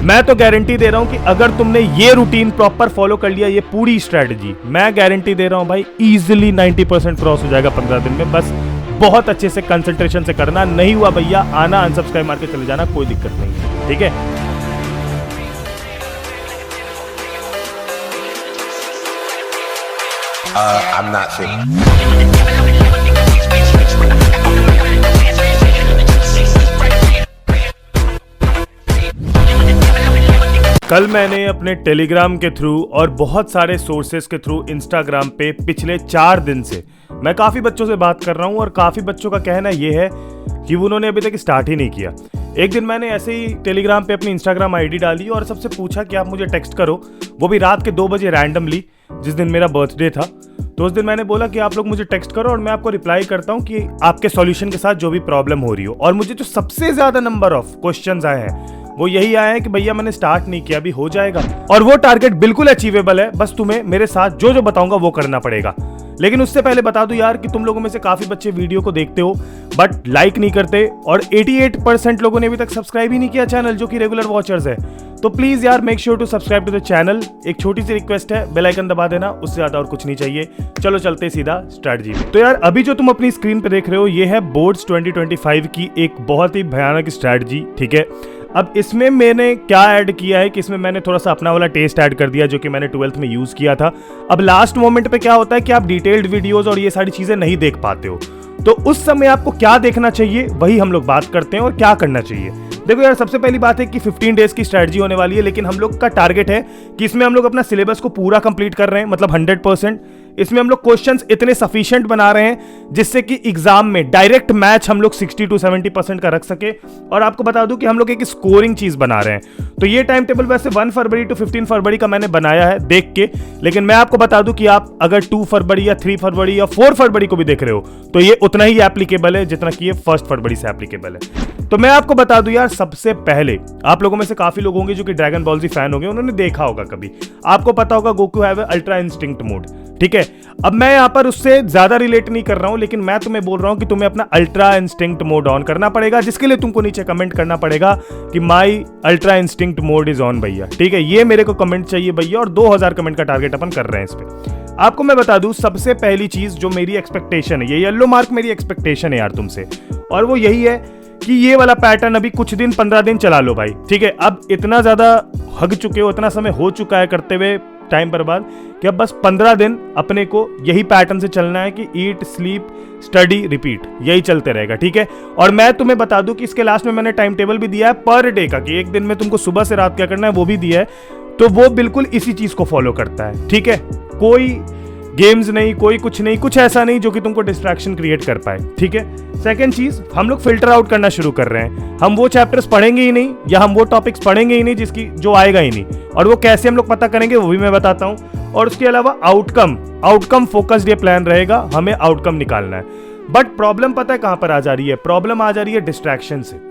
मैं तो गारंटी दे रहा हूं कि अगर तुमने ये रूटीन प्रॉपर फॉलो कर लिया, ये पूरी स्ट्रेटजी, मैं गारंटी दे रहा हूं भाई इजीली 90% क्रॉस हो जाएगा 15 दिन में। बस बहुत अच्छे से कंसंट्रेशन से करना। नहीं हुआ भैया, आना, अनसब्सक्राइब मार के चले जाना, कोई दिक्कत नहीं है, ठीक है। I'm not sure. कल मैंने अपने टेलीग्राम के थ्रू और बहुत सारे सोर्सेस के थ्रू इंस्टाग्राम पे पिछले 4 दिन से मैं काफ़ी बच्चों से बात कर रहा हूँ और काफ़ी बच्चों का कहना ये है कि उन्होंने अभी तक स्टार्ट ही नहीं किया। एक दिन मैंने ऐसे ही टेलीग्राम पे अपनी इंस्टाग्राम आईडी डाली और सबसे पूछा कि आप मुझे टेक्स्ट करो, वो भी रात के 2 बजे रैंडमली, जिस दिन मेरा बर्थडे था। तो उस दिन मैंने बोला कि आप लोग मुझे टेक्स्ट करो और मैं आपको रिप्लाई करता हूँ कि आपके सॉल्यूशन के साथ जो भी प्रॉब्लम हो रही हो। और मुझे जो सबसे ज़्यादा नंबर ऑफ क्वेश्चंस आए हैं वो यही आया है कि भैया मैंने स्टार्ट नहीं किया, अभी हो जाएगा। और वो टारगेट बिल्कुल अचीवेबल है, बस तुम्हें मेरे साथ जो जो बताऊंगा वो करना पड़ेगा। लेकिन उससे पहले बता दूं यार कि तुम लोगों में से काफी बच्चे वीडियो को देखते हो बट लाइक नहीं करते और 88% लोगों ने अभी तक सब्सक्राइब ही नहीं किया चैनल, जो कि रेगुलर वॉचर्स है। तो प्लीज यार make sure to subscribe to the channel. एक छोटी सी रिक्वेस्ट है, बेल आइकन दबा देना, उससे ज्यादा और कुछ नहीं चाहिए। चलो चलते सीधा स्ट्रेटजी में। तो यार अभी जो तुम अपनी स्क्रीन पे देख रहे हो ये है बोर्ड्स 2025 की एक बहुत ही भयानक स्ट्रेटजी, ठीक है। अब इसमें मैंने क्या ऐड किया है कि इसमें मैंने थोड़ा सा अपना वाला टेस्ट ऐड कर दिया जो कि मैंने 12th में यूज किया था। अब लास्ट मोमेंट पे क्या होता है कि आप डिटेल्ड वीडियोस और ये सारी चीजें नहीं देख पाते हो, तो उस समय आपको क्या देखना चाहिए वही हम लोग बात करते हैं और क्या करना चाहिए। देखो यार, सबसे पहली बात है कि 15 डेज की स्ट्रेटजी होने वाली है, लेकिन हम लोग का टारगेट है कि इसमें हम लोग अपना सिलेबस को पूरा कंप्लीट कर रहे हैं, मतलब 100%। इसमें हम लोग क्वेश्चंस इतने सफिशिएंट बना रहे हैं जिससे कि एग्जाम में डायरेक्ट मैच हम लोग 60 to 70% का रख सके। और आपको बता दूं कि हम लोग एक स्कोरिंग चीज बना रहे हैं। तो ये टाइम टेबल वैसे 1 फरवरी to 15 फरवरी का मैंने बनाया है देख के, लेकिन मैं आपको बता दूं कि आप अगर 2 फरवरी या 3 फरवरी या 4 फरवरी को भी देख रहे हो तो ये उतना ही एप्लीकेबल है जितना कि ये 1 फरवरी से एप्लीकेबल है। तो मैं आपको बता दूं यार, सबसे पहले आप लोगों में से काफी लोग होंगे जो कि ड्रैगन बॉल जी फैन होंगे, उन्होंने देखा होगा कभी, आपको पता होगा Goku have ultra instinct mode, ठीक है। अब मैं यहाँ पर उससे ज्यादा रिलेट नहीं कर रहा हूं, लेकिन मैं तुम्हें बोल रहा हूं कि तुम्हें अपना अल्ट्रा इंस्टिंक्ट मोड ऑन करना पड़ेगा, जिसके लिए तुमको नीचे कमेंट करना पड़ेगा कि my ultra instinct mode is on भैया, ठीक है। ये मेरे को कमेंट चाहिए भैया, और 2000 कमेंट का टारगेट अपन कर रहे हैं इस पे। आपको मैं बता दूं, सबसे पहली चीज जो मेरी एक्सपेक्टेशन है, ये येलो मार्क मेरी एक्सपेक्टेशन है यार तुमसे, और वो यही है कि ये वाला पैटर्न अभी कुछ दिन 15 दिन चला लो भाई, ठीक है। अब इतना ज्यादा हग चुके हो, इतना समय हो चुका है करते हुए टाइम बर्बाद, कि अब बस 15 दिन अपने को यही पैटर्न से चलना है कि ईट, स्लीप, स्टडी, रिपीट, यही चलते रहेगा, ठीक है। और मैं तुम्हें बता दूं कि इसके लास्ट में मैंने टाइम टेबल भी दिया है पर डे का, कि एक दिन में तुमको सुबह से रात क्या करना है वो भी दिया है, तो वो बिल्कुल इसी चीज को फॉलो करता है, ठीक है। कोई गेम्स नहीं, कोई कुछ नहीं, कुछ ऐसा नहीं जो कि तुमको डिस्ट्रैक्शन क्रिएट कर पाए, ठीक है। सेकंड चीज, हम लोग फिल्टर आउट करना शुरू कर रहे हैं। हम वो चैप्टर्स पढ़ेंगे ही नहीं या हम वो टॉपिक्स पढ़ेंगे ही नहीं जिसकी जो आएगा ही नहीं, और वो कैसे हम लोग पता करेंगे वो भी मैं बताता हूं। और उसके अलावा आउटकम फोकस्ड ये प्लान रहेगा, हमें आउटकम निकालना है। बट प्रॉब्लम पता है कहां पर आ जा रही है? प्रॉब्लम आ जा रही है डिस्ट्रैक्शन से।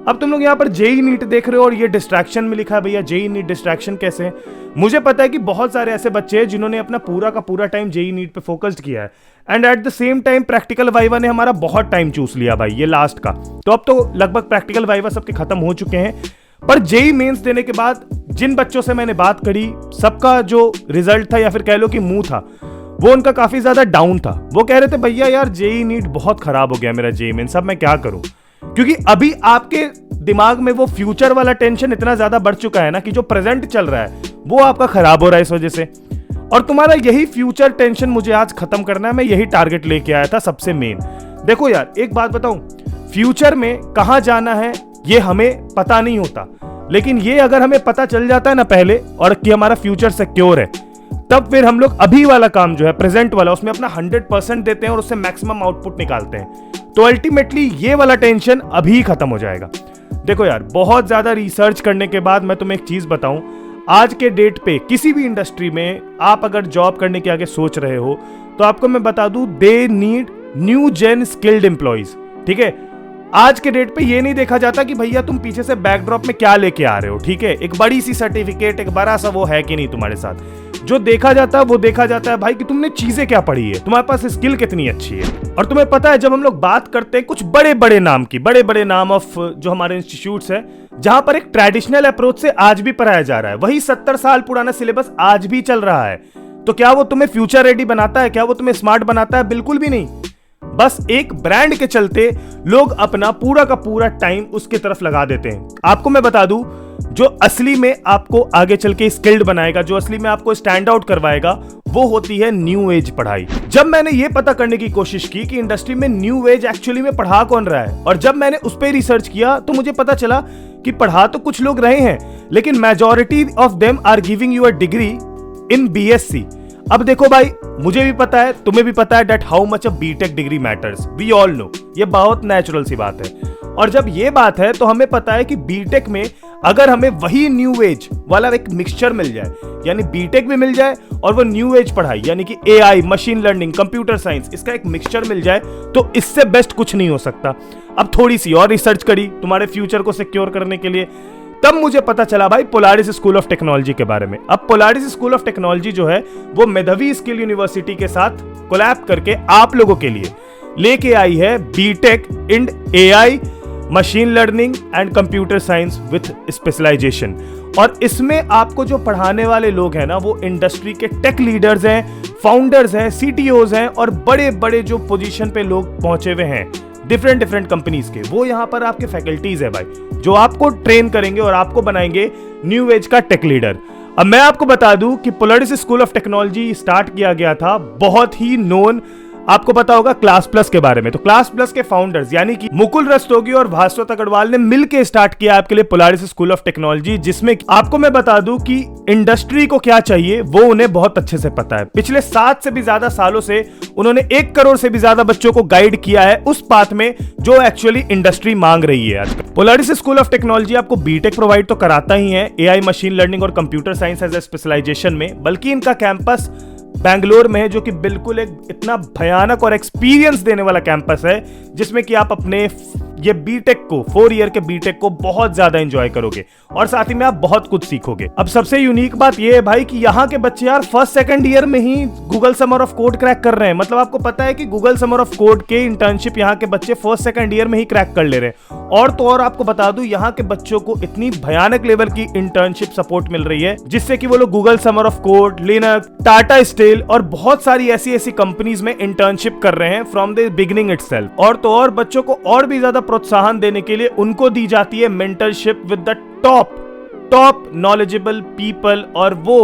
अब तुम लोग यहाँ पर जेई नीट देख रहे हो और ये डिस्ट्रैक्शन में लिखा है भैया, जेई नीट डिस्ट्रैक्शन कैसे है? मुझे पता है कि बहुत सारे ऐसे बच्चे हैं जिन्होंने अपना पूरा का पूरा टाइम जेई नीट पे फोकस्ड किया है, and at the same time practical viva ने हमारा बहुत टाइम चूस लिया भाई, ये लास्ट का। तो अब तो लगभग प्रैक्टिकल वाइवा सबके खत्म हो चुके हैं, पर जेई मेंस देने के बाद जिन बच्चों से मैंने बात करी, सबका जो रिजल्ट था या फिर कह लो कि मुंह था, वो उनका काफी ज्यादा डाउन था। वो कह रहे थे भैया यार जेई नीट बहुत खराब हो गया मेरा जेई मेंस, अब मैं क्या करूं? क्योंकि अभी आपके दिमाग में वो फ्यूचर वाला टेंशन इतना ज्यादा बढ़ चुका है ना कि जो प्रेजेंट चल रहा है वो आपका खराब हो रहा है इस वजह से। और तुम्हारा यही फ्यूचर टेंशन मुझे आज खत्म करना है, मैं यही टारगेट लेके आया था सबसे मेन। देखो यार एक बात बताऊं, फ्यूचर में कहां जाना है ये हमें पता नहीं होता, लेकिन ये अगर हमें पता चल जाता है ना पहले, और कि हमारा फ्यूचर सिक्योर है, तब फिर हम लोग अभी वाला काम जो है प्रेजेंट वाला, उसमें अपना 100% देते हैं और उससे मैक्सिमम आउटपुट निकालते हैं। तो अल्टीमेटली ये वाला टेंशन अभी खत्म हो जाएगा। देखो यार, बहुत ज्यादा रिसर्च करने के बाद मैं तुम्हें एक चीज बताऊं, आज के डेट पे किसी भी इंडस्ट्री में आप अगर जॉब करने के आगे सोच रहे हो तो आपको मैं बता दूं, they need new gen skilled employees, ठीक है। आज के डेट पे ये नहीं देखा जाता कि भैया तुम पीछे से बैकड्रॉप में क्या लेके आ रहे हो, ठीक है, एक बड़ी सी सर्टिफिकेट, एक बड़ा सा वो है कि नहीं तुम्हारे साथ। जो देखा जाता है वो देखा जाता है भाई कि तुमने चीजें क्या पढ़ी है, तुम्हारे पास स्किल कितनी अच्छी है। और तुम्हें पता है जब हम लोग बात करते हैं कुछ बड़े बड़े नाम की, बड़े बड़े नाम ऑफ जो हमारे इंस्टीट्यूट्स है जहां पर एक ट्रेडिशनल अप्रोच से आज भी पढ़ाया जा रहा है, वही 70 साल पुराना सिलेबस आज भी चल रहा है, तो क्या वो तुम्हें फ्यूचर रेडी बनाता है? क्या वो तुम्हें स्मार्ट बनाता है? बिल्कुल भी नहीं। बस एक ब्रांड के चलते लोग अपना पूरा का पूरा टाइम उसके तरफ लगा देते हैं। आपको मैं बता दूं, जो असली में आपको आगे चल के स्किल्ड बनाएगा, जो असली में आपको स्टैंड आउट करवाएगा, वो होती है न्यू एज पढ़ाई। जब मैंने ये पता करने की कोशिश की कि इंडस्ट्री में न्यू एज एक्चुअली में पढ़ा कौन रहा है, और जब मैंने उस पर रिसर्च किया तो मुझे पता चला कि पढ़ा तो कुछ लोग रहे हैं, लेकिन majority of them are giving you a degree in BSc. अब देखो भाई, मुझे भी पता है, तुम्हें भी पता है that how much a BTech degree matters, we all know, ये बहुत नेचुरल सी बात है। और जब ये बात है तो हमें पता है कि बीटेक में अगर हमें वही न्यू एज वाला एक मिक्सचर मिल जाए, यानी बीटेक भी मिल जाए और वो न्यू एज पढ़ाई यानी कि AI, machine learning, computer science, इसका एक मिक्सचर मिल जाए, तो इससे बेस्ट कुछ नहीं हो सकता। अब थोड़ी सी और रिसर्च करी तुम्हारे फ्यूचर को सिक्योर करने के लिए, तब मुझे पता चला भाई पोलारिस स्कूल ऑफ टेक्नोलॉजी के बारे में। अब पोलारिस स्कूल ऑफ टेक्नोलॉजी जो है वो मेधावी स्किल यूनिवर्सिटी के साथ कोलैब करके आप लोगों के लिए लेके आई है BTech in AI, machine learning and computer science with specialisation. और इसमें आपको जो पढ़ाने वाले लोग हैं ना, वो इंडस्ट्री के टेक लीडर्स हैं, फाउंडर्स हैं, सीटीओज हैं, और बड़े बड़े जो पोजीशन पे लोग पहुंचे हुए हैं डिफरेंट कंपनीज के, वो यहां पर आपके फैकल्टीज है भाई, जो आपको ट्रेन करेंगे और आपको बनाएंगे न्यू एज का टेक लीडर। अब मैं आपको बता दूं कि Polaris school of technology start किया गया था बहुत ही नोन, आपको पता होगा क्लास प्लस के बारे में। तो क्लास प्लस के फाउंडर्स यानी कि मुकुल रस्तोगी और भास्वत अग्रवाल ने मिलकर स्टार्ट किया आपके लिए पोलारिस स्कूल ऑफ टेक्नोलॉजी, जिसमें आपको मैं बता दूं कि इंडस्ट्री को क्या चाहिए वो उन्हें बहुत अच्छे से पता है। पिछले 7 से भी ज्यादा सालों से उन्होंने 1 करोड़ से भी ज्यादा बच्चों को गाइड किया है उस पाथ में जो एक्चुअली इंडस्ट्री मांग रही है आजकल। पोलारिस स्कूल ऑफ टेक्नोलॉजी आपको बीटेक प्रोवाइड तो कराता ही है एआई, मशीन लर्निंग और computer science as a specialisation में, बल्कि इनका कैंपस बैंगलोर में है, जो कि बिल्कुल एक इतना भयानक और एक्सपीरियंस देने वाला कैंपस है, जिसमें कि आप अपने ये बीटेक को, 4 ईयर के बीटेक को बहुत ज्यादा एंजॉय करोगे और साथ ही में आप बहुत कुछ सीखोगे। अब सबसे यूनिक बात ये है भाई कि यहाँ के बच्चे यार 1st-2nd ईयर में ही Google summer of code crack कर रहे हैं। मतलब आपको पता है कि गूगल समर ऑफ कोड के इंटर्नशिप यहाँ के बच्चे 1st-2nd ईयर में ही क्रैक कर ले रहे हैं। और तो और आपको बता दूं, यहाँ के बच्चों को इतनी भयानक लेवल की इंटर्नशिप सपोर्ट मिल रही है, जिससे कि वो लोग Google summer of code, Linux, Tata steel और बहुत सारी ऐसी कंपनीज में इंटर्नशिप कर रहे हैं फ्रॉम द बिगिनिंग इटसेल्फ। और तो और बच्चों को और भी ज्यादा प्रोत्साहन देने के लिए उनको दी जाती है mentorship with the top knowledgeable people, और वो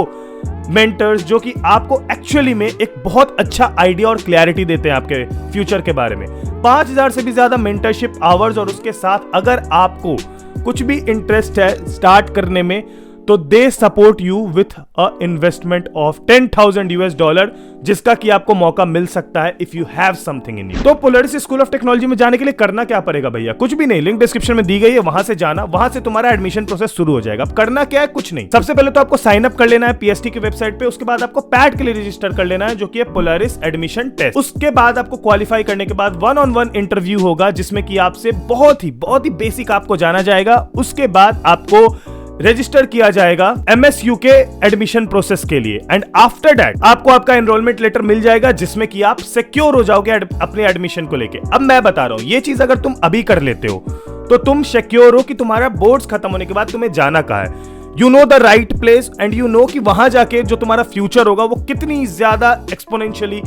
मेंटर्स जो कि आपको एक्चुअली में एक बहुत अच्छा आइडिया और क्लैरिटी देते हैं आपके फ्यूचर के बारे में। 5000 से भी ज्यादा मेंटरशिप आवर्स, और उसके साथ अगर आपको कुछ भी इंटरेस्ट है स्टार्ट करने में, तो they support you with a investment of $10,000, जिसका कि आपको मौका मिल सकता है if you have something in you. तो पोलारिस स्कूल ऑफ टेक्नोलॉजी में जाने के लिए करना क्या पड़ेगा भैया? कुछ भी नहीं, लिंक डिस्क्रिप्शन में दी गई है, वहां से जाना, वहां से तुम्हारा एडमिशन प्रोसेस शुरू हो जाएगा। अब करना क्या है? कुछ नहीं, सबसे पहले तो आपको साइन अप कर लेना है पीएसटी की वेबसाइट पे, उसके बाद आपको पैट के लिए रजिस्टर कर लेना है, जो कि है पोलारिस एडमिशन टेस्ट। उसके बाद आपको क्वालिफाई करने के बाद 1-on-1 इंटरव्यू होगा, जिसमें कि आपसे बहुत ही बेसिक आपको जाना जाएगा। उसके बाद आपको रजिस्टर किया जाएगा एमएसयू के एडमिशन प्रोसेस के लिए, एंड आफ्टर दैट आपको आपका एनरोलमेंट लेटर मिल जाएगा, जिसमें कि आप सिक्योर हो जाओगे अपने एडमिशन को लेके। अब मैं बता रहा हूं, ये चीज अगर तुम अभी कर लेते हो तो तुम सिक्योर हो कि तुम्हारा बोर्ड्स खत्म होने के बाद तुम्हें जाना कहां है। You know the right place, and you know कि वहां जाके जो तुम्हारा फ्यूचर होगा वो कितनी ज्यादा एक्सपोनेंशियली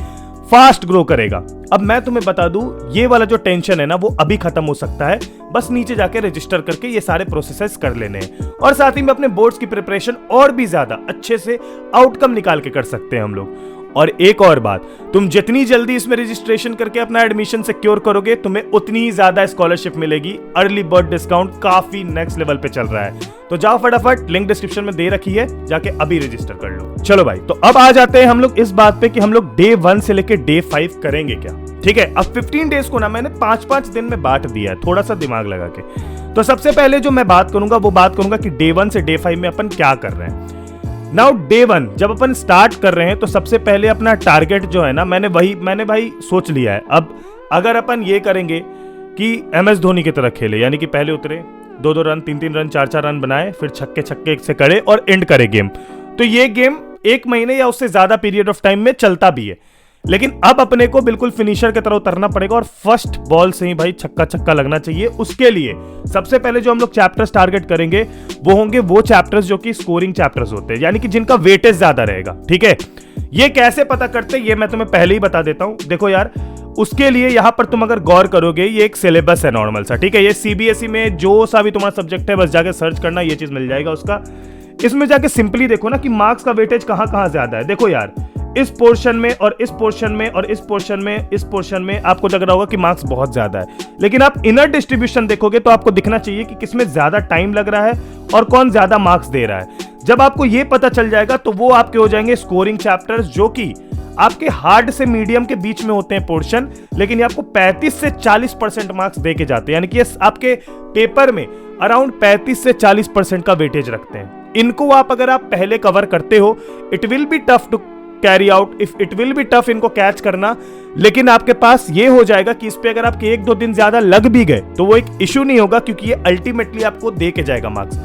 फास्ट ग्रो करेगा। अब मैं तुम्हें बता दूं, ये वाला जो टेंशन है ना, वो अभी खत्म हो सकता है। बस नीचे जाके रजिस्टर करके ये सारे प्रोसेसेस कर लेने हैं, और साथ ही में अपने बोर्ड्स की प्रिपरेशन और भी ज्यादा अच्छे से आउटकम निकाल के कर सकते हैं हम लोग। और एक और बात, तुम जितनी जल्दी इसमें रजिस्ट्रेशन करके अपना एडमिशन सिक्योर करोगे, तुम्हें उतनी ही ज्यादा स्कॉलरशिप मिलेगी। अर्ली बर्ड डिस्काउंट काफी नेक्स्ट लेवल पे चल रहा है, तो जाओ फटाफट, लिंक डिस्क्रिप्शन में दे रखी है, जाके अभी रजिस्टर कर लो। चलो भाई, तो अब आ जाते हैं हम लोग इस बात पे कि हम लोग डे 1 से लेके डे 5 करेंगे क्या। ठीक है, अब 15 डेज को ना मैंने 5-5 दिन में बांट दिया है, थोड़ा सा दिमाग लगा के। तो सबसे पहले जो मैं बात करूंगा वो बात करूंगा कि डे 1 से डे 5 में अपन क्या कर रहे हैं। नाउ डे 1 जब अपन स्टार्ट कर रहे हैं, तो सबसे पहले अपना टारगेट जो है ना, मैंने भाई सोच लिया है। अब अगर अपन ये करेंगे कि MS धोनी की तरह खेले, यानी कि पहले उतरे 2-2 रन 3-3 रन 4-4 रन बनाए, फिर छक्के छक्के से करे और एंड करे गेम। तो ये गेम 1 महीने या उससे ज्यादा पीरियड ऑफ टाइम में चलता भी है, लेकिन अब अपने को बिल्कुल फिनिशर की तरह उतरना पड़ेगा और फर्स्ट बॉल से ही भाई छक्का छक्का लगना चाहिए। उसके लिए सबसे पहले जो हम लोग चैप्टर्स टारगेट करेंगे वो होंगे वो चैप्टर्स जो कि स्कोरिंग चैप्टर्स होते हैं, यानी कि जिनका वेटेज ज्यादा रहेगा। ठीक है, ये कैसे पता करते हैं ये मैं तुम्हें पहले ही बता देता हूं। देखो यार, उसके लिए यहां पर तुम अगर गौर करोगे, ये एक सिलेबस है नॉर्मल सा, ठीक है। ये CBSE में जो सा भी तुम्हारा सब्जेक्ट है बस जाके सर्च करना, ये चीज मिल जाएगा उसका। इसमें जाके सिंपली देखो ना कि मार्क्स का वेटेज कहां कहां ज्यादा है। देखो यार, इस पोर्शन में और इस पोर्शन में और इस पोर्शन में इस पोर्शन में आपको लग रहा होगा कि मार्क्स बहुत ज्यादा है, लेकिन आप इनर डिस्ट्रीब्यूशन देखोगे तो आपको दिखना चाहिए कि किसमें ज्यादा टाइम लग रहा है और कौन ज्यादा मार्क्स दे रहा है। जब आपको ये पता चल जाएगा तो वो आपके हो जाएंगे स्कोरिंग चैप्टर्स, जो कि आपके हार्ड से मीडियम के बीच में होते हैं पोर्शन, लेकिन ये आपको 35 से 40% मार्क्स दे के जाते हैं, यानी कि ये आपके पेपर में अराउंड 35 से 40% का वेटेज रखते हैं। इनको आप अगर आप पहले कवर करते हो, it will be tough to carry out, if it will be tough इनको कैच करना, लेकिन आपके पास ये हो जाएगा कि इस पे अगर आपके 1-2 दिन ज्यादा लग भी गए तो वो एक इशू नहीं होगा, क्योंकि ये अल्टीमेटली आपको दे के जाएगा मार्क्स।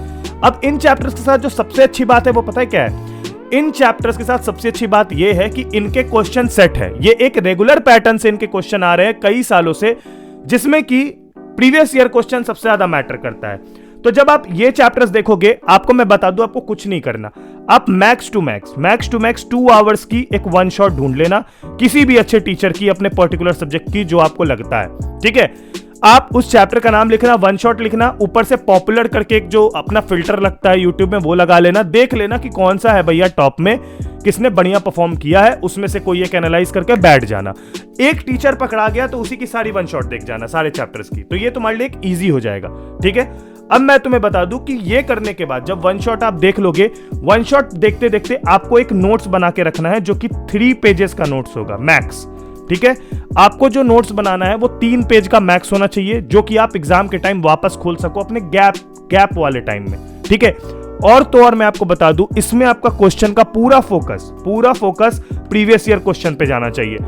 अब इन चैप्टर्स के साथ जो सबसे अच्छी बात है वो पता है क्या है? इन चैप्टर्स के साथ सबसे अच्छी बात यह है कि इनके क्वेश्चन सेट है, ये एक रेगुलर पैटर्न से इनके क्वेश्चन आ रहे हैं कई सालों से, जिसमें कि प्रीवियस ईयर क्वेश्चन सबसे ज्यादा मैटर करता है। तो जब आप ये चैप्टर्स देखोगे, आपको मैं बता दूं, आपको कुछ नहीं करना, आप मैक्स टू मैक्स 2 आवर्स की एक वन शॉट ढूंढ लेना किसी भी अच्छे टीचर की अपने पर्टिकुलर सब्जेक्ट की जो आपको लगता है। ठीक है, आप उस चैप्टर का नाम लिखना, वन शॉट लिखना, ऊपर से पॉपुलर करके एक जो अपना फिल्टर लगता है यूट्यूब में वो लगा लेना, देख लेना कि कौन सा है भैया टॉप में, किसने बढ़िया परफॉर्म किया है, उसमें से कोई एक एनालाइज करके बैठ जाना। एक टीचर पकड़ा गया तो उसी की सारी वन शॉट देख जाना सारे चैप्टर्स की, तो ये तुम्हारे लिए एक ईजी हो जाएगा। ठीक है, अब मैं तुम्हें बता दूं कि ये करने के बाद जब वन शॉट आप देख लोगे, वन शॉट देखते देखते आपको एक नोट्स बना के रखना है जो कि 3 पेजेस का नोट्स होगा मैक्स। ठीक है, आपको जो नोट्स बनाना है वो 3 पेज का मैक्स होना चाहिए, जो कि आप एग्जाम के टाइम वापस खोल सको अपने गैप वाले टाइम में। ठीक है, और तो और मैं आपको बता दूं, इसमें आपका क्वेश्चन का पूरा फोकस प्रीवियस ईयर क्वेश्चन पे जाना चाहिए।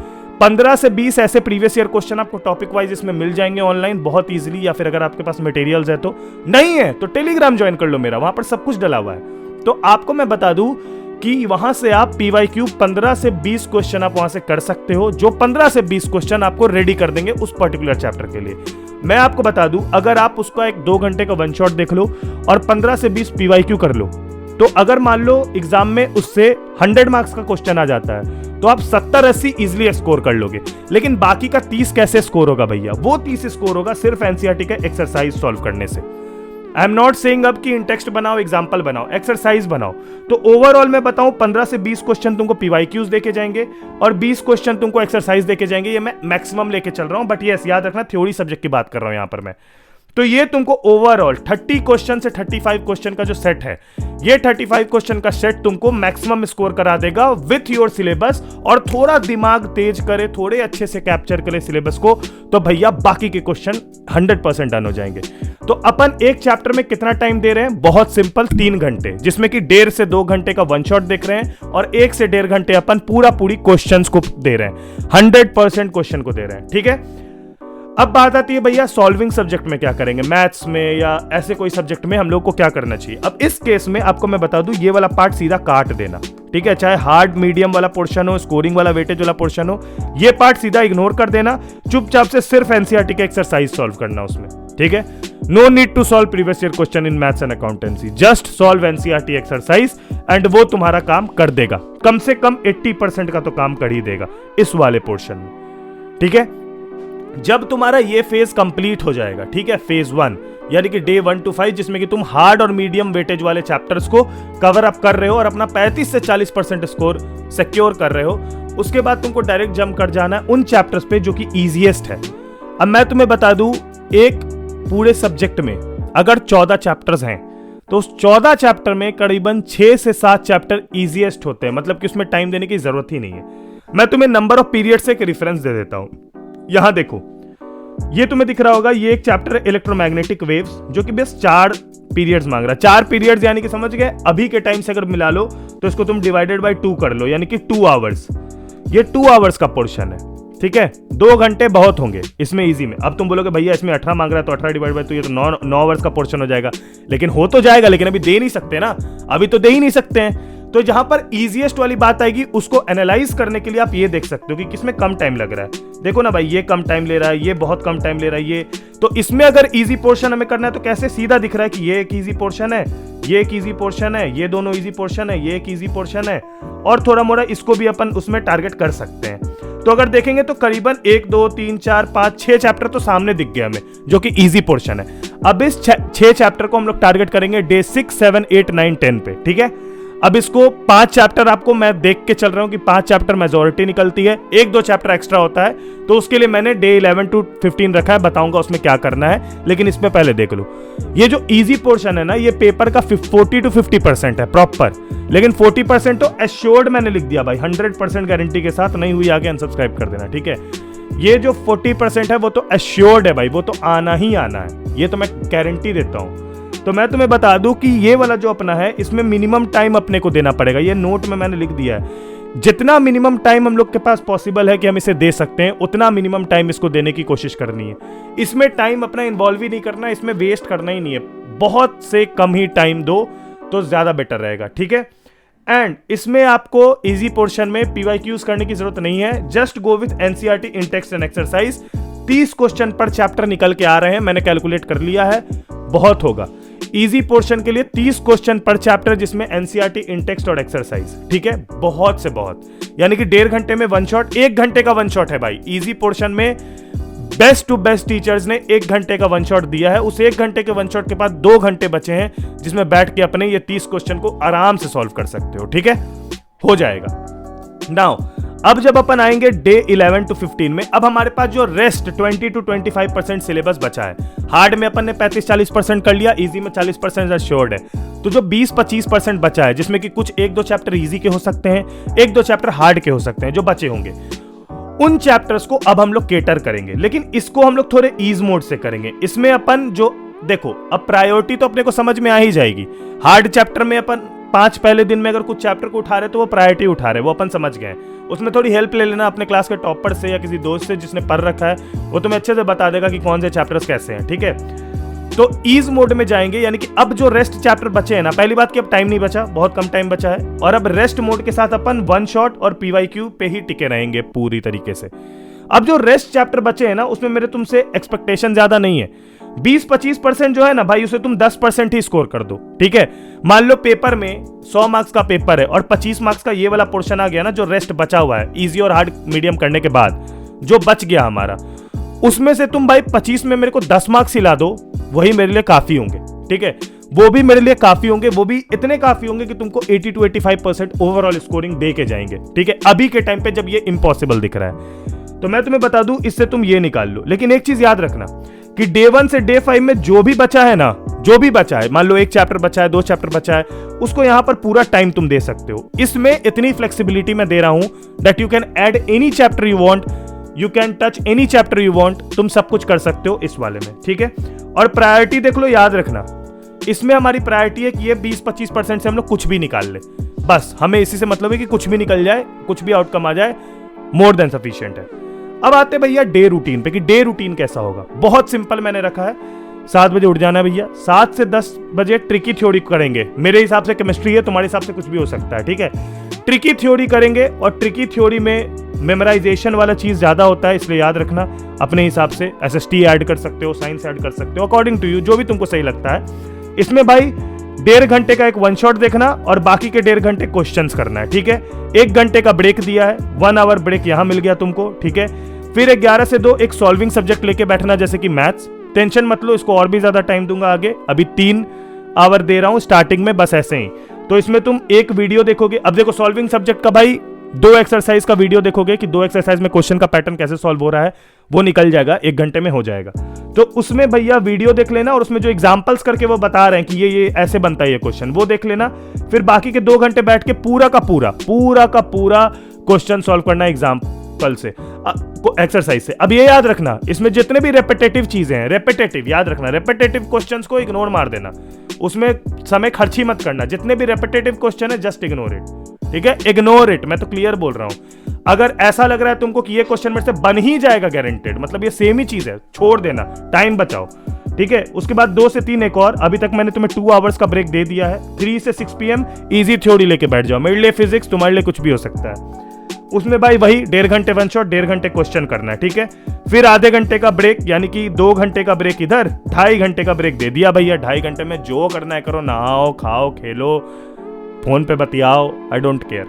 15 से 20 ऐसे प्रीवियस ईयर क्वेश्चन आपको टॉपिक वाइज इसमें मिल जाएंगे ऑनलाइन बहुत इजीली, या फिर अगर आपके पास मटेरियल्स है तो, नहीं है तो टेलीग्राम ज्वाइन कर लो मेरा, वहां पर सब कुछ डला हुआ है। तो आपको मैं बता दूं कि वहां से आप PYQ 15 से 20 क्वेश्चन आप वहां से कर सकते हो, जो 15 से 20 क्वेश्चन आपको रेडी कर देंगे उस पर्टिकुलर चैप्टर के लिए। मैं आपको बता दूं, अगर आप उसका एक 2 घंटे का वन शॉट देख लो और 15 से 20 PYQ कर लो, तो अगर मान लो एग्जाम में उससे 100 मार्क्स का क्वेश्चन आ जाता है तो आप 70-80 इजिली स्कोर कर लोगे। लेकिन बाकी का 30 कैसे स्कोर होगा भैया? वो 30 स्कोर होगा सिर्फ एनसीईआरटी के एक्सरसाइज सॉल्व करने से। आई एम नॉट सेइंग अब कि इन टेक्स्ट बनाओ, एग्जाम्पल बनाओ, एक्सरसाइज बनाओ। तो ओवरऑल मैं बताऊं 15 से 20 क्वेश्चन तुमको PYQs देके जाएंगे और 20 क्वेश्चन तुमको एक्सरसाइज देके जाएंगे। ये मैं मैक्सिमम लेके चल रहा हूं, बट यस याद रखना थ्योरी सब्जेक्ट की बात कर रहा हूं यहां पर मैं। तो ये तुमको ओवरऑल 30 क्वेश्चन से 35 क्वेश्चन का जो सेट है, ये 35 क्वेश्चन का सेट तुमको मैक्सिमम स्कोर करा देगा विथ योर सिलेबस। और थोड़ा दिमाग तेज करे, थोड़े अच्छे से कैप्चर करे सिलेबस को, तो भैया बाकी के क्वेश्चन 100% डन हो जाएंगे। तो अपन एक चैप्टर में कितना टाइम दे रहे हैं? बहुत सिंपल, 3 घंटे, जिसमें कि 1.5 से 2 घंटे का वन शॉट देख रहे हैं और 1 से 1.5 घंटे अपन पूरी क्वेश्चन को दे रहे हैं, 100% क्वेश्चन को दे रहे हैं। ठीक है, अब बात आती है भैया सॉल्विंग सब्जेक्ट में क्या करेंगे, मैथ्स में या ऐसे कोई सब्जेक्ट में हम लोग को क्या करना चाहिए। अब इस केस में आपको मैं बता दूं, ये वाला पार्ट सीधा काट देना। ठीक है, चाहे हार्ड मीडियम वाला पोर्शन हो, स्कोरिंग वाला वेटेज वाला पोर्शन हो, ये पार्ट सीधा इग्नोर कर देना। चुपचाप से सिर्फ एनसीईआरटी के एक्सरसाइज सॉल्व करना उसमें। ठीक है, no need to solve previous year question in maths and accountancy, just solve NCERT exercise and वो तुम्हारा काम कर देगा। कम से कम 80% का तो काम कर ही देगा इस वाले पोर्शन में। ठीक है, जब तुम्हारा ये फेज कंप्लीट हो जाएगा, ठीक है, फेज 1 यानी कि डे 1 to 5, जिसमें कि तुम हार्ड और मीडियम वेटेज वाले चैप्टर्स को कवर अप कर रहे हो और अपना 35 से 40% स्कोर सिक्योर कर रहे हो, उसके बाद तुमको डायरेक्ट जंप कर जाना है उन चैप्टर्स पे जो कि इजीएस्ट है। अब मैं तुम्हें बता दूं, एक पूरे सब्जेक्ट में अगर 14 चैप्टर्स हैं तो उस 14 चैप्टर में करीबन 6 से 7 चैप्टर इजीएस्ट होते हैं, मतलब कि उसमें टाइम देने की जरूरत ही नहीं है। मैं तुम्हें नंबर ऑफ पीरियड से एक रेफरेंस दे देता हूं। यहां देखो, ये तुम्हें दिख रहा होगा, ये एक चैप्टर है इलेक्ट्रोमैग्नेटिक वेव्स, जो कि बस 4 पीरियड्स मांग रहा है। 4 पीरियड्स यानी कि समझ गए, अभी के टाइम से अगर मिला लो तो इसको तुम डिवाइडेड बाय 2 कर लो, यानी कि 2 आवर्स। ये 2 आवर्स का पोर्शन है। ठीक है, 2 घंटे बहुत होंगे इसमें इजी में। अब तुम बोलोगे भैया इसमें 18 मांग रहा है तो 18 डिवाइड बाय, तो ये तो 9 आवर्स का पोर्शन हो जाएगा। लेकिन हो तो जाएगा, लेकिन अभी दे नहीं सकते ना, अभी तो दे ही नहीं सकते हैं। तो जहां पर इजीएस्ट वाली बात आएगी, उसको एनालाइज करने के लिए आप ये देख सकते हो कि किसमें कम टाइम लग रहा है। देखो ना भाई, ये कम टाइम ले रहा है, ये बहुत कम टाइम ले रहा है, ये तो इसमें अगर इजी पोर्शन हमें करना है तो कैसे सीधा दिख रहा है कि ये एक इजी पोर्शन है, ये एक इजी पोर्शन है, ये दोनों इजी पोर्शन है, ये एक इजी पोर्शन है, और थोड़ा मोड़ा इसको भी अपन उसमें टारगेट कर सकते हैं। तो अगर देखेंगे तो करीबन 1 2 3 4 5 6 चैप्टर तो सामने दिख गया हमें, जो कि इजी पोर्शन है। अब इस 6 चैप्टर को हम लोग टारगेट करेंगे डे 6 7 8 9 10 पे, ठीक है। अब इसको 5 चैप्टर आपको मैं देख के चल रहा हूं कि 5 चैप्टर मेजॉरिटी निकलती है, 1 2 चैप्टर एक्स्ट्रा होता है, तो उसके लिए मैंने डे 11 to 15 रखा है, बताऊंगा उसमें क्या करना है। लेकिन इसमें पहले देख लो, ये जो इजी पोर्शन है ना, ये पेपर का 40 to 50% है प्रॉपर, लेकिन 40% तो एश्योर्ड मैंने लिख दिया भाई, 100% गारंटी के साथ। नहीं हुई आगे अनसब्सक्राइब कर देना, ठीक है। ये जो 40% है वो तो एश्योर्ड है भाई, वो तो आना ही आना है, ये तो मैं गारंटी देता हूं। तो मैं तुम्हें बता दूं कि ये वाला जो अपना है, इसमें मिनिमम टाइम अपने को देना पड़ेगा। ये नोट में मैंने लिख दिया है, जितना मिनिमम टाइम हम लोग के पास पॉसिबल है कि हम इसे दे सकते हैं, उतना मिनिमम टाइम इसको देने की कोशिश करनी है। इसमें टाइम अपना इन्वॉल्व ही नहीं करना, इसमें वेस्ट करना ही नहीं है। बहुत से कम ही टाइम दो तो ज्यादा बेटर रहेगा, ठीक है। एंड इसमें आपको इजी पोर्शन में PYQs करने की जरूरत नहीं है, just go with NCERT in text and exercise. 30 question पर चैप्टर निकल के आ रहे हैं, मैंने कैलकुलेट कर लिया है, बहुत होगा। इजी पोर्शन के लिए 30 क्वेश्चन पर चैप्टर, जिसमें NCERT इन टेक्स्ट और एक्सरसाइज, ठीक है। बहुत से बहुत, यानी कि 1.5 घंटे में 1 शॉट, 1 घंटे का 1 शॉट है भाई। इजी पोर्शन में बेस्ट टू बेस्ट टीचर्स ने 1 घंटे का 1 शॉट दिया है। उस 1 घंटे के 1 शॉट के बाद 2 घंटे बचे हैं, जिसमें बैठ के अपने ये 30 क्वेश्चन को आराम से सॉल्व कर सकते हो, ठीक है, हो जाएगा। नाउ अब जब अपन आएंगे डे 11 to 15 में, अब हमारे पास जो रेस्ट 20 to 25% सिलेबस बचा है। हार्ड में अपन ने 35-40% कर लिया, इजी में 40% एश्योर्ड है, तो जो 20-25% बचा है, जिसमें कि कुछ 1 2 चैप्टर इजी के हो सकते हैं, 1 2 चैप्टर हार्ड के हो सकते हैं, जो बचे होंगे, उन चैप्टर्स को अब हम लोग केटर करेंगे। लेकिन इसको हम लोग थोड़े ईज मोड से करेंगे। इसमें अपन जो देखो, अब प्रायोरिटी तो अपने को समझ में आ ही जाएगी। हार्ड चैप्टर में अपन 5 पहले दिन में अगर कुछ चैप्टर को उठा रहे तो वो प्रायोरिटी उठा रहे, वो अपन समझ गए। उसमें थोड़ी हेल्प ले लेना अपने क्लास के टॉपर से या किसी दोस्त से जिसने पढ़ रखा है, वो तुम्हें अच्छे से बता देगा कि कौन से चैप्टर्स कैसे हैं, ठीक है। तो ईज मोड में जाएंगे, यानी कि अब जो रेस्ट चैप्टर बचे हैं ना, पहली बात कि अब टाइम नहीं बचा, बहुत कम टाइम बचा है, और अब रेस्ट मोड के साथ अपन 1 शॉट और PYQ पे ही टिके रहेंगे पूरी तरीके से। अब जो रेस्ट चैप्टर बचे हैं ना, उसमें मेरे तुमसे एक्सपेक्टेशन ज्यादा नहीं है। 20-25% जो है ना भाई, उसे तुम 10% ही स्कोर कर दो, ठीक है। मान लो पेपर में 100 मार्क्स का पेपर है और 25 मार्क्स का ये वाला पोर्शन आ गया ना, जो रेस्ट बचा हुआ है इजी और हार्ड मीडियम करने के बाद जो बच गया हमारा, उसमें से तुम भाई 25 में मेरे को 10 मार्क्स ही ला दो, वही मेरे लिए काफी होंगे, ठीक है। वो भी मेरे लिए काफी होंगे, वो भी इतने काफी होंगे कि तुमको 80 to 85% ओवरऑल स्कोरिंग दे के जाएंगे, ठीक है, अभी के टाइम पे जब ये इम्पॉसिबल दिख रहा है। तो मैं तुम्हें बता दूं, इससे तुम ये निकाल लो। लेकिन एक चीज याद रखना कि डे 1 से डे 5 में जो भी बचा है ना, जो भी बचा है, मान लो 1 चैप्टर बचा है, 2 चैप्टर बचा है, उसको यहां पर पूरा टाइम तुम दे सकते हो। इसमें इतनी फ्लेक्सिबिलिटी मैं दे रहा हूं that you can add any chapter you want, you can touch any chapter you want, तुम सब कुछ कर सकते हो इस वाले में, ठीक है। और प्रायोरिटी देख लो, याद रखना, इसमें हमारी प्रायोरिटी है कि ये 20-25% से हम लोग कुछ भी निकाल ले, बस हमें इसी से मतलब है कि कुछ भी निकल जाए, कुछ भी आउटकम आ जाए, मोर देन सफिशिएंट है। अब आते भैया डे रूटीन पे कि डे रूटीन कैसा होगा। बहुत सिंपल मैंने रखा है, 7 बजे उठ जाना है भैया, 7 से 10 बजे ट्रिकी थ्योरी करेंगे। मेरे हिसाब से केमिस्ट्री है, तुम्हारे हिसाब से कुछ भी हो सकता है, ठीक है। ट्रिकी थ्योरी करेंगे, और ट्रिकी थ्योरी में मेमोराइजेशन वाला चीज ज्यादा होता है, इसलिए याद रखना अपने हिसाब से SST ऐड कर सकते हो, साइंस ऐड कर सकते हो, अकॉर्डिंग टू यू, जो भी तुमको सही लगता है। इसमें भाई 1.5 घंटे का एक 1 शॉट देखना और बाकी के 1.5 घंटे क्वेश्चंस करना है, ठीक है। 1 घंटे का ब्रेक दिया है, 1 आवर ब्रेक यहां मिल गया तुमको, ठीक है। फिर 11 से 2 एक सॉल्विंग सब्जेक्ट लेके बैठना, जैसे कि मैथ्स। टेंशन मत लो, इसको और भी ज्यादा टाइम दूंगा आगे, अभी 3 आवर दे रहा हूं स्टार्टिंग में, बस ऐसे ही। तो इसमें तुम एक वीडियो देखोगे। अब देखो, सॉल्विंग सब्जेक्ट का भाई 2 एक्सरसाइज का वीडियो देखोगे कि 2 एक्सरसाइज में क्वेश्चन का पैटर्न कैसे सॉल्व हो रहा है, वो निकल जाएगा, 1 घंटे में हो जाएगा। तो उसमें भैया वीडियो देख लेना, और उसमें जो एग्जांपल्स करके वो बता रहे हैं कि ये ऐसे बनता है ये क्वेश्चन, वो देख लेना। फिर बाकी के 2 घंटे बैठ के पूरा का पूरा क्वेश्चन सॉल्व करना एग्जाम्पल से, एक्सरसाइज से। अब ये याद रखना, इसमें जितने भी रेपिटेटिव चीजें हैं, रेपिटेटिव याद रखना, रेपिटेटिव क्वेश्चंस को इग्नोर मार देना, उसमें समय खर्च ही मत करना। जितने भी रेपिटेटिव क्वेश्चन है जस्ट इग्नोर इट, ठीक है, इग्नोर इट, मैं तो क्लियर बोल रहा हूं। अगर ऐसा लग रहा है तुमको कि ये क्वेश्चन मेरे से बन ही जाएगा गारंटेड, मतलब ये सेम ही चीज है, छोड़ देना, टाइम बचाओ, ठीक है। उसके बाद 2 से 3 एक और, अभी तक मैंने तुम्हें 2 आवर्स का ब्रेक दे दिया है। 3 से 6 PM इजी थ्योरी लेके बैठ जाओ, मेरे लिए फिजिक्स, तुम्हारे लिए कुछ भी हो सकता है। उसमें भाई वही 1.5 घंटे वन शॉट, 1.5 घंटे क्वेश्चन करना है, ठीक है। फिर आधे घंटे का ब्रेक, यानी कि 2 घंटे का ब्रेक इधर, 2.5 घंटे का ब्रेक दे दिया भैया। 2.5 घंटे में जो करना है करो, नहाओ, खाओ, खेलो, फोन पे बतियाओ, आई डोंट केयर।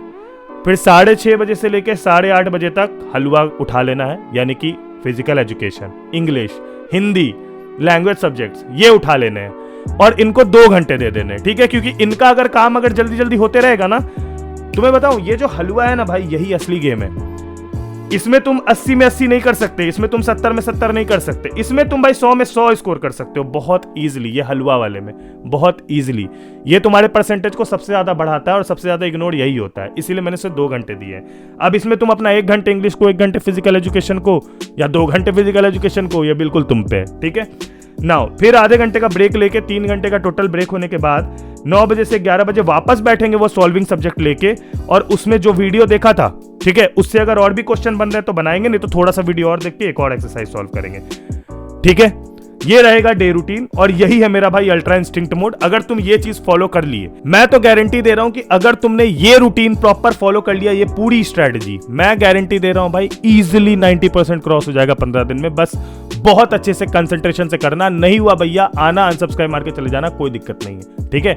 फिर 6:30 बजे से लेके 8:30 बजे तक हलवा उठा लेना है, यानी कि physical education, English, Hindi, language subjects, ये उठा लेने हैं और इनको 2 घंटे दे देने, ठीक है। क्योंकि इनका अगर काम अगर जल्दी जल्दी होते रहेगा ना, तुम्हें बताऊं, ये जो हलवा है ना भाई, यही असली गेम है। इसमें तुम 80 में 80 नहीं कर सकते, इसमें तुम 70 में 70 नहीं कर सकते, इसमें तुम भाई 100 में 100 स्कोर कर सकते हो बहुत इजीली। ये हलवा वाले में बहुत इजीली, ये तुम्हारे परसेंटेज को सबसे ज्यादा बढ़ाता है और सबसे ज्यादा इग्नोर यही होता है, इसीलिए मैंने इसे 2 घंटे दिए। अब इसमें तुम अपना 1 घंटे इंग्लिश को, 1 घंटे फिजिकल एजुकेशन को, या 2 घंटे फिजिकल एजुकेशन को, ये बिल्कुल तुम पे, ठीक है। नाउ फिर आधे घंटे का ब्रेक लेके 3 घंटे का टोटल ब्रेक होने के बाद 9 बजे से 11 बजे वापस बैठेंगे वो सॉल्विंग सब्जेक्ट लेके, और उसमें जो वीडियो देखा था, ठीक है, उससे अगर और भी क्वेश्चन बन रहे तो बनाएंगे, नहीं तो थोड़ा सा वीडियो और देख के एक और एक्सरसाइज सॉल्व करेंगे, ठीक है। ये रहेगा डे रूटीन और यही है मेरा भाई अल्ट्रा इंस्टिंक्ट मोड। अगर तुम ये चीज फॉलो कर लिए, मैं तो गारंटी दे रहा हूं कि अगर तुमने ये रूटीन प्रॉपर फॉलो कर लिया, ये पूरी स्ट्रेटजी, मैं गारंटी दे रहा हूं भाई इजीली 90% क्रॉस हो जाएगा 15 दिन में। बस बहुत अच्छे से कंसंट्रेशन से करना, नहीं हुआ भैया आना, अनसब्सक्राइब मार के चले जाना, कोई दिक्कत नहीं है, ठीक है।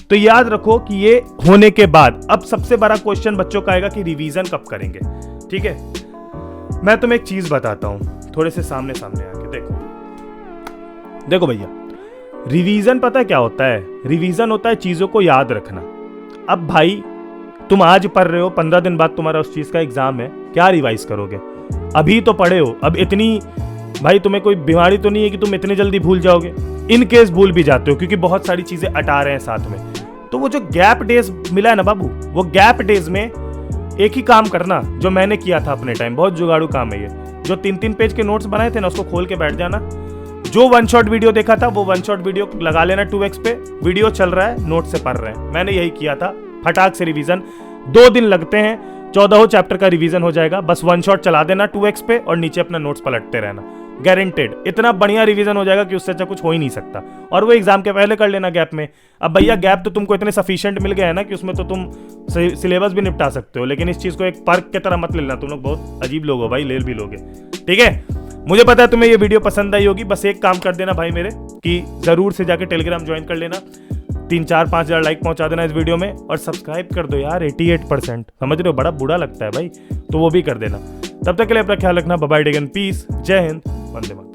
तो याद रखो कि ये होने के बाद अब सबसे बड़ा क्वेश्चन बच्चों का आएगा कि रिवीजन कब करेंगे, ठीक है। मैं तुम्हें एक चीज बताता हूं, थोड़े से सामने सामने आके देखो भैया, रिवीजन पता है क्या होता है? रिवीजन होता है चीजों को याद रखना। अब भाई तुम आज पढ़ रहे हो, 15 दिन बाद तुम्हारा उस चीज का एग्जाम है, क्या रिवाइज करोगे? अभी तो पढ़े हो, अब इतनी भाई तुम्हें कोई बीमारी तो नहीं है कि तुम इतनी जल्दी भूल जाओगे। इन केस भूल भी जाते हो क्योंकि बहुत सारी चीजें अटा रहे हैं साथ में। तो वो जो गैप डेज मिला है ना बाबू, वो गैप डेज में एक ही काम करना जो मैंने किया था अपने टाइम, बहुत जुगाड़ू काम है ये। जो 3-3 पेज के नोट्स बनाए थे ना, उसको खोल के बैठ जाना। जो 1 शॉट वीडियो देखा था वो 1 शॉट वीडियो लगा लेना 2x पे, वीडियो चल रहा है, नोट से पढ़ रहे हैं। मैंने यही किया था, फटाक से रिवीजन, 2 दिन लगते हैं, 14 चैप्टर का रिवीजन हो जाएगा। बस 1 शॉट चला देना 2x पे और नीचे अपना नोट्स पलटते रहना, गारंटेड इतना बढ़िया रिवीजन हो जाएगा कि उससे अच्छा कुछ हो ही नहीं सकता। और वो एग्जाम के पहले कर लेना गैप में। अब भैया गैप तो तुमको इतने सफिशिएंट मिल गए हैं ना कि उसमें तो तुम सिलेबस भी निपटा सकते हो, लेकिन इस चीज को एक पर्क की तरह मत लेना। तुम लोग बहुत अजीब लोग हो भाई, ले भी लोगे, ठीक है। मुझे पता है तुम्हें ये वीडियो पसंद आई होगी, बस एक काम कर देना भाई मेरे, कि जरूर से जाके टेलीग्राम ज्वाइन कर लेना, 3-4-5 हज़ार लाइक पहुंचा देना इस वीडियो में, और सब्सक्राइब कर दो यार। 88% समझ रहे हो, बड़ा बुरा लगता है भाई, तो वो भी कर देना। तब तक के लिए अपना ख्याल रखना, bye bye, take and peace, Jai Hind, Vande Mataram.